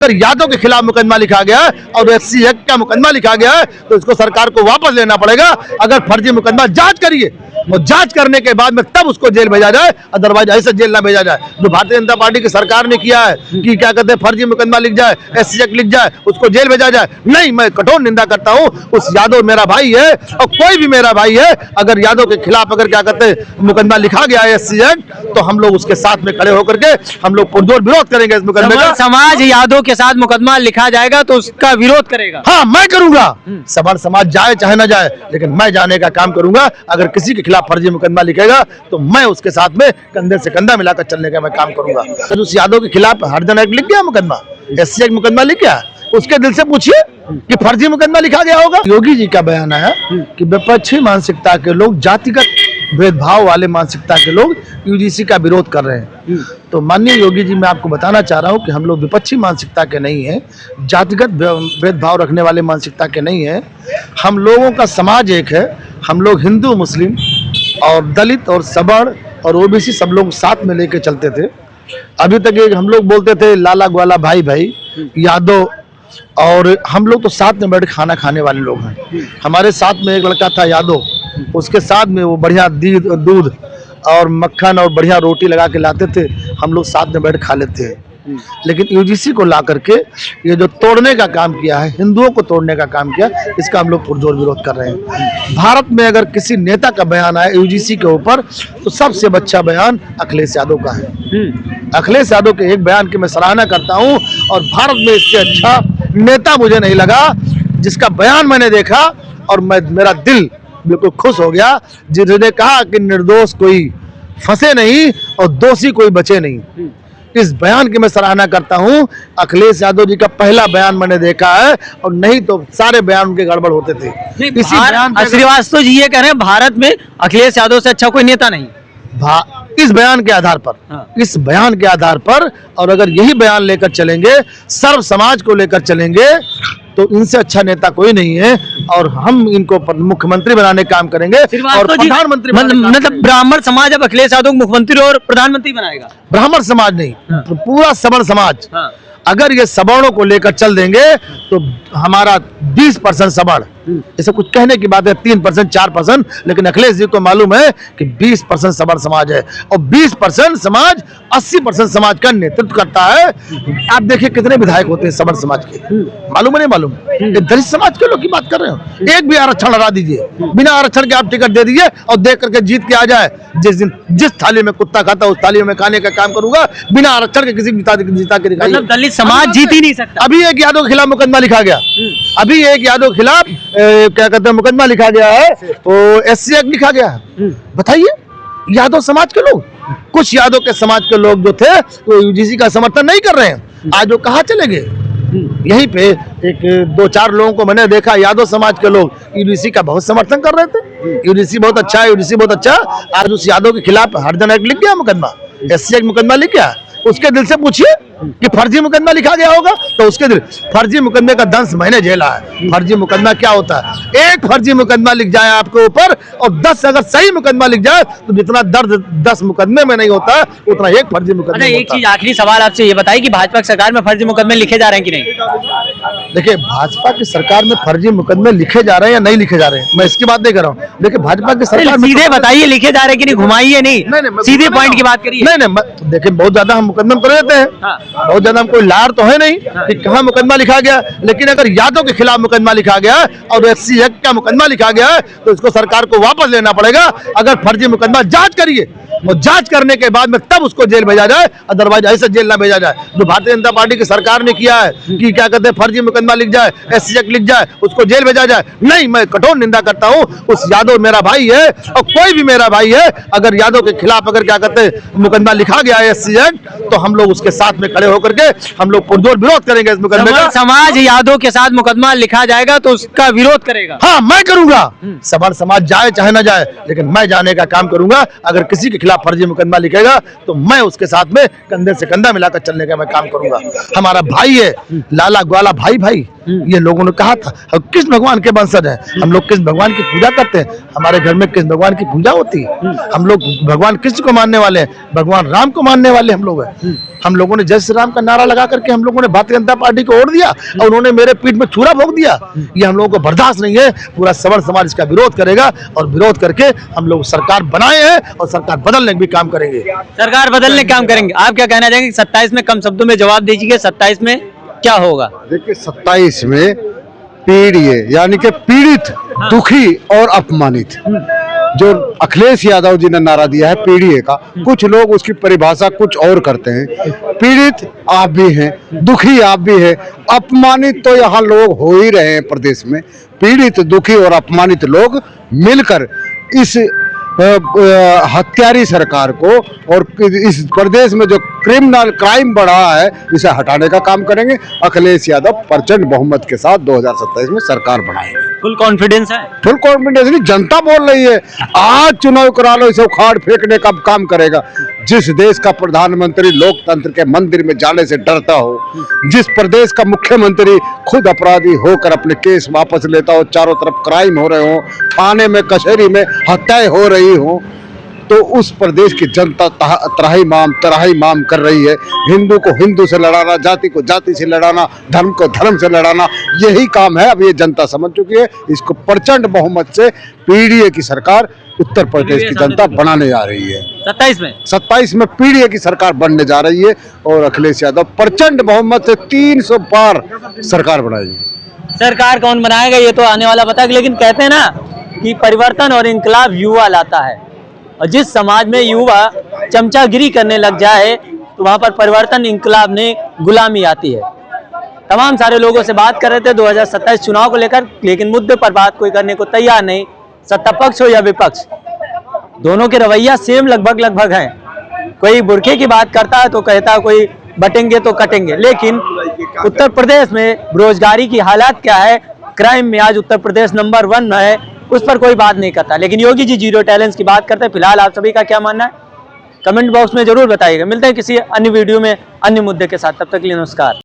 अगर यादव के खिलाफ मुकदमा लिखा गया है और SC एक्ट का मुकदमा लिखा गया है तो इसको सरकार को वापस लेना पड़ेगा। अगर फर्जी मुकदमा जांच करिए और जांच करने के बाद में तब उसको जेल भेजा जाए, अदरवाइज ऐसे जेल ना भेजा जाए। जो भारतीय जनता पार्टी की सरकार ने किया है कि क्या कहते हैं फर्जी मुकदमा लिख जाए, SC एक्ट लिख जाए, उसको जेल भेजा जाए, नहीं, मैं कठोर निंदा करता हूं। उस यादव मेरा भाई है और कोई भी मेरा भाई है, अगर यादव के खिलाफ अगर क्या कहते हैं मुकदमा लिखा गया है SC एक्ट, तो हम लोग उसके साथ में खड़े होकर के हम लोग पुरजोर विरोध करेंगे इस मुकदमे का। समाज यादव के साथ मुकदमा लिखा जाएगा तो उसका विरोध करेगा। हाँ, मैं करूंगा। सबर समाज जाए चाहे ना जाए, लेकिन मैं जाने का काम करूंगा। अगर किसी के खिलाफ फर्जी मुकदमा लिखेगा तो मैं उसके साथ में कंधे से कंधा मिलाकर चलने का मैं काम करूंगा। तो उस यादव के खिलाफ हरिजन एक्ट लिख गया मुकदमा, SC एक्ट मुकदमा लिख गया, उसके दिल से पूछिए कि फर्जी मुकदमा लिखा गया होगा। योगी जी का बयान है कि विपक्षी मानसिकता के लोग, जातिगत भेदभाव वाले मानसिकता के लोग UGC का विरोध कर रहे हैं। तो माननीय योगी जी, मैं आपको बताना चाह रहा हूं कि हम लोग विपक्षी मानसिकता के नहीं हैं, जातिगत भेदभाव रखने वाले मानसिकता के नहीं हैं। हम लोगों का समाज एक है। हम लोग हिंदू, मुस्लिम और दलित और सवर्ण और OBC सब लोग साथ में लेके चलते थे। अभी तक एक हम लोग बोलते थे लाला ग्वाला भाई भाई यादव, और हम लोग तो साथ में बैठ खाना खाने वाले लोग हैं। हमारे साथ में एक लड़का था यादव, उसके साथ में वो बढ़िया दूध और मक्खन और बढ़िया रोटी लगा के लाते थे, हम लोग साथ में बैठ खा लेते हैं। लेकिन UGC को ला करके ये जो तोड़ने का काम किया है, हिंदुओं को तोड़ने का काम किया, इसका हम लोग पुरजोर विरोध कर रहे हैं। भारत में अगर किसी नेता का बयान आए UGC के ऊपर तो सबसे अच्छा बयान अखिलेश यादव का है। अखिलेश यादव के एक बयान की मैं सराहना करता हूं, और भारत में इससे अच्छा नेता मुझे नहीं लगा जिसका बयान मैंने देखा और मेरा दिल बिल्कुल खुश हो गया, जिन्होंने कहा कि निर्दोष कोई फंसे नहीं और दोषी कोई बचे नहीं। इस बयान की मैं सराहना करता हूं। अखिलेश यादव जी का पहला बयान मैंने देखा है, और नहीं तो सारे बयान उनके गड़बड़ होते थे। इसी बयान श्रीवास्तव जी ये कह रहे हैं भारत में अखिलेश यादव से अच्छा कोई नेता नहीं। इस बयान के आधार पर, इस बयान के आधार पर, और अगर यही बयान लेकर चलेंगे, सर्व समाज को लेकर चलेंगे, तो इनसे अच्छा नेता कोई नहीं है। और हम इनको मुख्यमंत्री बनाने का काम करेंगे और प्रधानमंत्री, मतलब ब्राह्मण समाज अब अखिलेश यादव मुख्यमंत्री और प्रधानमंत्री बनाएगा। ब्राह्मण समाज नहीं, पूरा सवर्ण समाज। अगर ये सवर्णों को लेकर चल देंगे तो हमारा 20% सवर्ण, ऐसे कुछ कहने की बात है 3% 4%, लेकिन अखिलेश जी को मालूम है कि 20% सवर्ण समाज है, और 20% समाज 80% समाज का नेतृत्व करता है। आप देखिए कितने विधायक होते हैं सवर्ण समाज के, मालूम है नहीं मालूम? दलित समाज के लोग की बात कर रहे हो। एक भी आरक्षण हटा दीजिए, बिना आरक्षण के आप टिकट दे दीजिए और देख करके जीत के आ जाए। जिस दिन जिस थाली में कुत्ता खाता उस थाली में खाने का काम करूंगा, बिना आरक्षण के किसी जीता के दिखाइए। दलित समाज जीत ही नहीं सकता। अभी एक यादव के खिलाफ मुकदमा लिखा गया, अभी एक यादव के खिलाफ क्या कहते हैं मुकदमा लिखा गया है, तो SC एक्ट लिखा गया है। बताइए, यादव समाज के लोग, कुछ यादव के समाज के लोग जो थे वो UGC का समर्थन नहीं कर रहे हैं। आज वो कहाँ चले गए? यहीं पे एक 2-4 लोगों को मैंने देखा, यादव समाज के लोग UGC का बहुत समर्थन कर रहे थे। UGC बहुत अच्छा है, UGC बहुत अच्छा। आज उस यादव के खिलाफ हरिजन एक्ट लिख गया मुकदमा, SC एक्ट मुकदमा लिख गया, उसके दिल से पूछिए कि फर्जी मुकदमा लिखा गया होगा तो उसके दिल। फर्जी मुकदमे का दंश मैंने झेला है। फर्जी मुकदमा क्या होता है? एक फर्जी मुकदमा लिख जाए आपके ऊपर और 10 अगर सही मुकदमा लिख जाए तो जितना दर्द 10 मुकदमे में नहीं होता उतना एक फर्जी मुकदमा। एक चीज आखिरी सवाल आपसे ये बताइए कि भाजपा की सरकार में फर्जी मुकदमे लिखे जा रहे हैं कि नहीं? देखिए, भाजपा की सरकार में फर्जी मुकदमे लिखे जा रहे हैं या नहीं लिखे जा रहे हैं, मैं इसकी बात नहीं कर रहा हूँ। देखिए, भाजपा की सरकार सीधे बताइए लिखे जा रहे हैं कि नहीं, घुमाइए नहीं, सीधे पॉइंट की बात करिए। नहीं, देखिए बहुत ज्यादा हम मुकदमे कर देते हैं, बहुत ज्यादा हम कोई लार तो है नहीं कि कहाँ मुकदमा लिखा गया। लेकिन अगर यादव के खिलाफ मुकदमा लिखा गया और SC एक्ट का मुकदमा लिखा गया है तो इसको सरकार को वापस लेना पड़ेगा। अगर फर्जी मुकदमा जांच करिए और जांच करने के बाद में तब उसको जेल भेजा जाए, अदरवाइज ऐसे जेल ना भेजा जाए। जो भारतीय जनता पार्टी की सरकार ने किया है कि क्या कहते हैं फर्जी मुकदमा लिख जाए, SC एक्ट लिख जाए, उसको जेल भेजा जाए, नहीं, मैं कठोर निंदा करता हूं। उस यादव मेरा भाई है और कोई भी मेरा भाई है, अगर यादव के खिलाफ अगर क्या कहते हैं मुकदमा लिखा गया है SC एक्ट, तो हम लोग उसके साथ में खड़े होकर के हम लोग पुरजोर विरोध करेंगे इस मुकदमे का। समाज यादव के साथ मुकदमा लिखा जाएगा तो उसका विरोध करेगा। हाँ, मैं करूंगा। सवर्ण समाज जाए चाहे ना जाए, लेकिन मैं जाने का काम करूंगा। अगर किसी के खिलाफ फर्जी मुकदमा लिखेगा तो मैं उसके साथ में कंधे से कंधा मिलाकर चलने का मैं काम करूंगा। हमारा भाई है, लाला ग्वाला भाई भाई ये लोगों ने कहा था। और किस भगवान के वंशज हैं हम लोग, किस भगवान की पूजा करते हैं, हमारे घर में किस भगवान की पूजा होती है? हम लोग भगवान कृष्ण को मानने वाले हैं, भगवान राम को मानने वाले हम लोग हैं। हम लोगों ने जय श्री राम का नारा लगा करके हम लोगों ने भारतीय जनता पार्टी को ओढ़ दिया और उन्होंने मेरे पीठ में छुरा भोंक दिया। ये हम लोगों को बर्दाश्त नहीं है। पूरा सवर्ण समाज इसका विरोध करेगा और विरोध करके हम लोग सरकार बनाए हैं और सरकार बदलने का भी काम करेंगे। सरकार बदलने का काम करेंगे। आप क्या कहना चाहेंगे? 27 में कम शब्दों में जवाब दीजिए, 27 में क्या होगा? देखिए 27 में पीड़ित यानी कि पीड़ित, दुखी और अपमानित, जो अखिलेश यादव जी ने नारा दिया है पीड़ित का, कुछ लोग उसकी परिभाषा कुछ और करते हैं। पीड़ित आप भी हैं, दुखी आप भी हैं, अपमानित तो यहाँ लोग हो ही रहे हैं प्रदेश में। पीड़ित, दुखी और अपमानित लोग मिलकर इस हत्यारी सरकार को और इस प्रदेश में जो क्राइम बढ़ा है इसे हटाने का काम करेंगे। अखिलेश यादव प्रचंड बहुमत के साथ 2027 में सरकार बनाएंगे। फुल कॉन्फिडेंस है? फुल कॉन्फिडेंस नहीं, जनता बोल रही है। आज चुनाव करा लो, इसे उखाड़ फेंकने का काम करेगा। जिस देश का प्रधानमंत्री लोकतंत्र के मंदिर में जाने से डरता हो, जिस प्रदेश का मुख्यमंत्री खुद अपराधी होकर अपने केस वापस लेता हो, चारों तरफ क्राइम हो रहे हो, थाने में कचहरी में हत्याएं हो रही हो, तो उस प्रदेश की जनता तराही माम कर रही है। हिंदू को हिंदू से लड़ाना, जाति को जाति से लड़ाना, धर्म को धर्म से लड़ाना, यही काम है। अब ये जनता समझ चुकी है। इसको प्रचंड बहुमत से पीडीए की सरकार उत्तर प्रदेश की जनता बनाने जा रही है। 27 में पीडीए की सरकार बनने जा रही है और अखिलेश यादव प्रचंड बहुमत से 300 पार सरकार बनाएगी। सरकार कौन बनाएगा ये तो आने वाला बताएगा, लेकिन कहते हैं ना कि परिवर्तन और इंकलाब युवा लाता है, और जिस समाज में युवा चमचागिरी करने लग जाए तो वहां पर परिवर्तन, इंकलाब नहीं गुलामी आती है। तमाम सारे लोगों से बात कर रहे थे 2027 चुनाव को लेकर, लेकिन मुद्दे पर बात कोई करने को तैयार नहीं। सत्ता पक्ष हो या विपक्ष, दोनों के रवैया सेम लगभग है। कोई बुरखे की बात करता है तो कहता है कोई बटेंगे तो कटेंगे, लेकिन उत्तर प्रदेश में बेरोजगारी की हालत क्या है, क्राइम में आज उत्तर प्रदेश नंबर 1 है, उस पर कोई बात नहीं करता। लेकिन योगी जी जीरो टैलेंट्स की बात करते हैं। फिलहाल आप सभी का क्या मानना है कमेंट बॉक्स में जरूर बताइएगा। मिलते हैं किसी अन्य वीडियो में अन्य मुद्दे के साथ, तब तक के लिए नमस्कार।